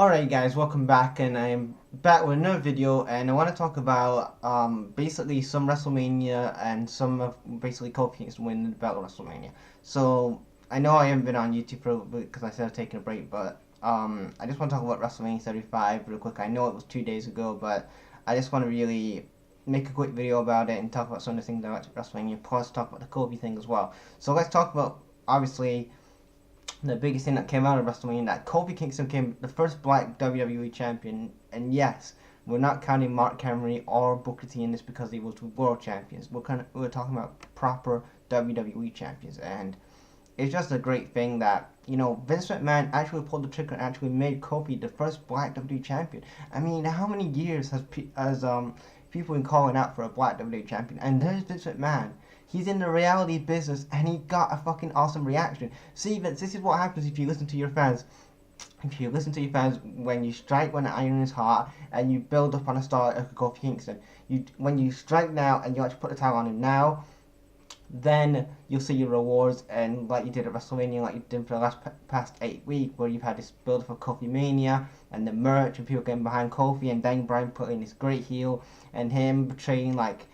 Alright guys, welcome back, and I'm back with another video, and I want to talk about basically some WrestleMania and some of basically Kofi Kingston winning the belt of WrestleMania. So I know I haven't been on YouTube for a bit because I started taking a break, but I just want to talk about WrestleMania 35 real quick. I know it was 2 days ago, but I just want to really make a quick video about it and talk about some of the things about WrestleMania, plus talk about the Kofi thing as well. So let's talk about obviously the biggest thing that came out of WrestleMania, that Kofi Kingston became the first black WWE champion. And yes, we're not counting Mark Henry or Booker T in this because they were two world champions. We're talking about proper WWE champions, and it's just a great thing that Vince McMahon actually pulled the trigger and actually made Kofi the first black WWE champion. I mean, how many years has people been calling out for a black WWE champion? And there's Vince McMahon. He's in the reality business, and he got a fucking awesome reaction. See, Vince, this is what happens if you listen to your fans. If you listen to your fans, when you strike when the iron is hot, and you build up on a star like Kofi Kingston, when you strike now and you actually put the title on him now, then you'll see your rewards, and like you did at WrestleMania, like you did for the past 8 weeks, where you've had this build for Kofi Mania and the merch and people getting behind Kofi, and then Brian putting this great heel and him betraying like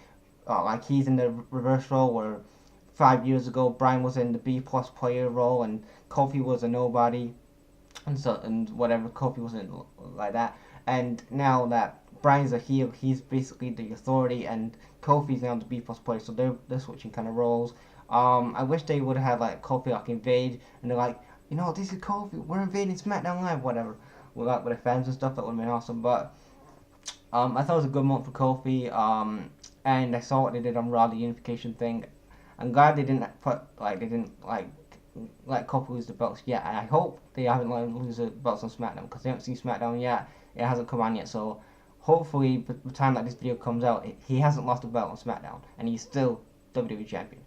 he's in the reverse role where 5 years ago Brian was in the B plus player role and Kofi was a nobody, and whatever, Kofi wasn't like that, and now that Brian's a heel, he's basically the authority, and Kofi's now the B plus player, so they're switching kind of roles. I wish they would have had like Kofi like invade, and they're like, this is Kofi, we're invading SmackDown Live, whatever, with the fans and stuff. That would have been awesome, but I thought it was a good month for Kofi. And I saw what they did on Raw, the unification thing. I'm glad they didn't let Kofi lose the belts yet. And I hope they haven't let him lose the belts on SmackDown, because they haven't seen SmackDown yet. It hasn't come on yet, so hopefully by the time that this video comes out, he hasn't lost the belt on SmackDown, and he's still WWE champion.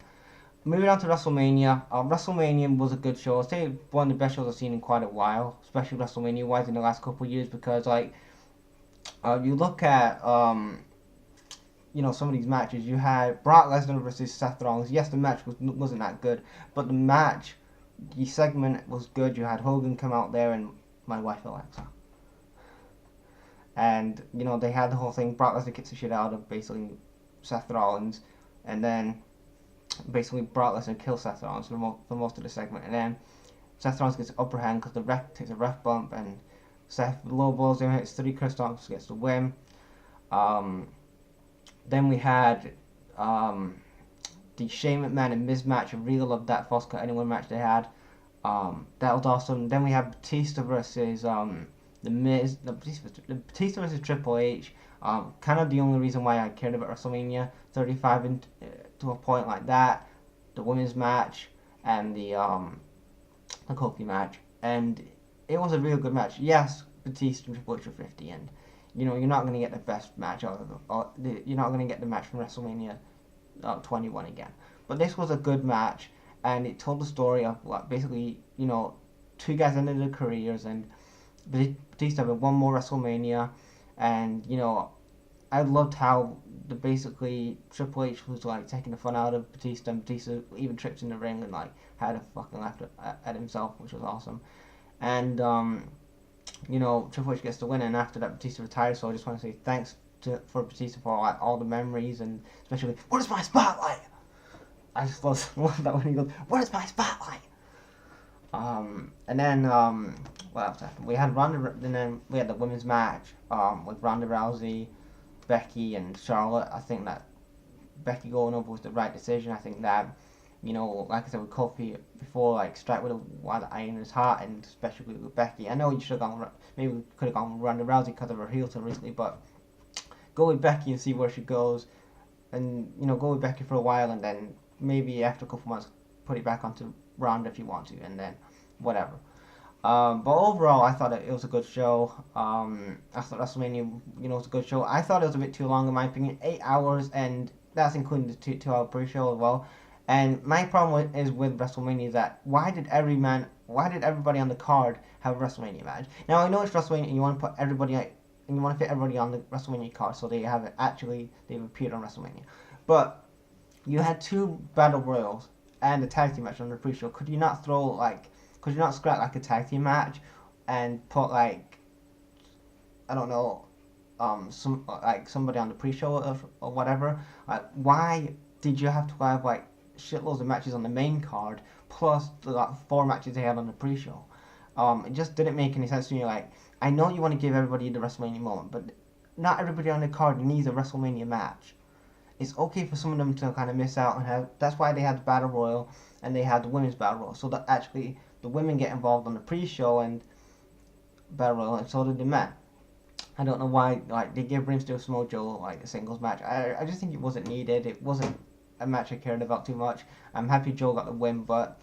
Moving on to WrestleMania. WrestleMania was a good show. I'd say one of the best shows I've seen in quite a while, especially WrestleMania wise in the last couple of years, because you look at some of these matches. You had Brock Lesnar versus Seth Rollins. Yes, the match wasn't that good, but the segment was good. You had Hogan come out there and my wife Alexa, and they had the whole thing. Brock Lesnar kicks the shit out of basically Seth Rollins, and then basically Brock Lesnar kills Seth Rollins for most of the segment, and then Seth Rollins gets the upper hand because the ref takes a ref bump, and Seth low blows him, hits 3 curse stomps, gets the win. Then we had the Shane McMahon and Miz match. I really loved that false count anywhere match they had. That was awesome. Then we had Batista versus the Miz. The Batista versus Triple H. Kind of the only reason why I cared about WrestleMania 35 to a point like that. The women's match and the Kofi match, and it was a real good match. Yes, Batista and Triple H were 50, and you're not going to get the best match out of it. You're not going to get the match from WrestleMania 21 again. But this was a good match, and it told the story of basically, two guys ended their careers, and Batista had one more WrestleMania, and I loved how basically Triple H was taking the fun out of Batista, and Batista even tripped in the ring and had a fucking laugh at himself, which was awesome. And Triple H gets the win, and after that Batista retires. So I just want to say thanks for Batista for all the memories, and especially, "Where's my spotlight?" I just love that when he goes, "Where's my spotlight?" And then what else happened? We had and then we had the women's match with Ronda Rousey, Becky, and Charlotte. I think that Becky going over was the right decision. I think that like I said with Kofi before, strike with while the iron is hot, and especially with Becky. I know you should have gone, maybe we could have gone with Ronda Rousey because of her heel turn recently, but go with Becky and see where she goes, and go with Becky for a while, and then maybe after a couple months put it back onto Ronda if you want to, and then whatever. But overall, I thought it was a good show. I thought WrestleMania, was a good show. I thought it was a bit too long in my opinion, 8 hours, and that's including the 2 hour pre-show as well. And my problem is with WrestleMania is that why did everybody on the card have a WrestleMania match? Now I know it's WrestleMania and you want to put everybody and you want to fit everybody on the WrestleMania card, so they've appeared on WrestleMania. But you had 2 battle royals and a tag team match on the pre-show. Could you not scrap a tag team match and put I don't know, somebody on the pre-show or whatever. Like, why did you have to have like shitloads of matches on the main card plus the like 4 matches they had on the pre-show? It just didn't make any sense to me. Like, I know you want to give everybody the WrestleMania moment, but not everybody on the card needs a WrestleMania match. It's okay for some of them to kind of miss out and have. That's why they had the Battle Royal and they had the Women's Battle Royal, so that actually the women get involved on the pre-show and Battle Royal, and so did the men. I don't know why like they gave Rey Mysterio Samoa Joe like a singles match. I just think it wasn't needed. It wasn't a match I cared about too much. I'm happy Joe got the win, but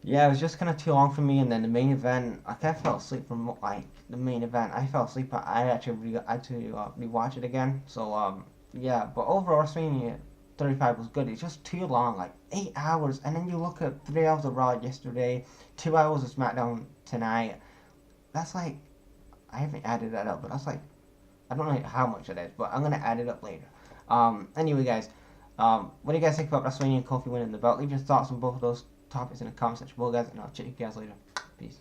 yeah, it was just kind of too long for me. And then the main event, I kind of fell asleep from like the main event. I fell asleep. I actually had to rewatch it again. So yeah, but overall WrestleMania 35 was good. It's just too long, like 8 hours, and then you look at 3 hours of Raw yesterday, 2 hours of SmackDown tonight. That's like, I haven't added that up, but that's like, I don't know how much it is, but I'm gonna add it up later. Anyway, guys, what do you guys think about WrestleMania and Kofi winning the belt? Leave your thoughts on both of those topics in the comment section below, guys, and I'll check you guys later. Peace.